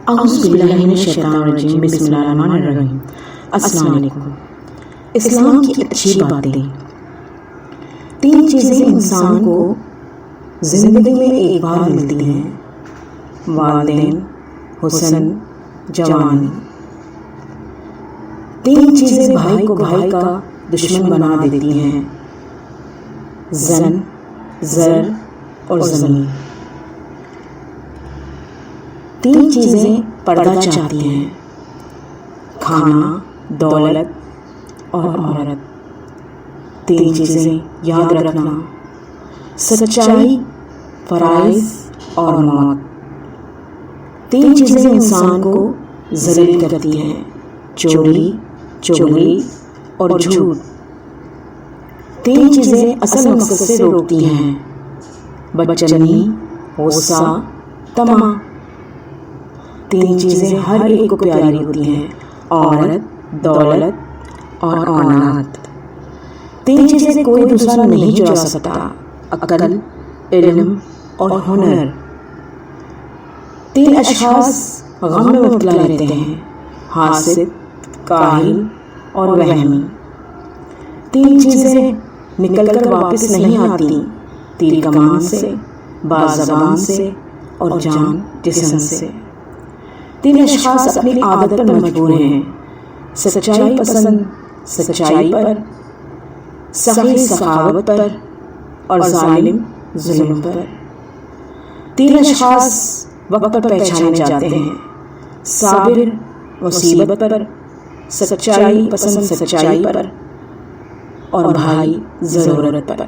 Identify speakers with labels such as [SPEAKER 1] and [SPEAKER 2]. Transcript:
[SPEAKER 1] اعوذ باللہ من الشیطان الرجیم، بسم اللہ الرحمن الرحیم۔ السلام علیکم۔ اسلام کی اچھی باتیں۔ 3 چیزیں انسان کو زندگی میں ایک بار ملتی ہیں: والدین، حسن، جوانی۔ 3 چیزیں بھائی کو بھائی کا دشمن بنا دیتی ہیں: زن، زر اور زمین۔ 3 چیزیں پردہ چاہتی ہیں: کھانا، دولت اور عورت۔ 3 چیزیں یاد رکھنا: سچائی، فرائض اور موت۔ 3 چیزیں انسان کو ذلیل کرتی ہیں: چوری، چغلی اور جھوٹ۔ 3 چیزیں اصل مقصد سے روکتی ہیں: بدچلنی، غصہ، طمع۔ 3 چیزیں ہر ایک کو پیاری ہوتی ہیں: عورت، دولت اور اولاد۔ 3 چیزیں کوئی دوسرا نہیں چرا سکتا: عقل، علم اور ہنر۔ 3 اشخاص غم میں مبتلا رہتے ہیں: حاسد، کاہل اور وہمی۔ 3 چیزیں نکل کر واپس نہیں آتی: تیر کمان سے، باز زبان سے اور جان جسم سے۔ 3 اشخاص اپنی عادت پر مجبور ہیں: سچائی پسند سچائی پر، سخی سخاوت پر اور ظالم ظلم پر۔ 3 اشخاص وقت پر پہچانے جاتے ہیں: صابر مصیبت پر، سچائی پسند سچائی پر اور بھائی ضرورت پر۔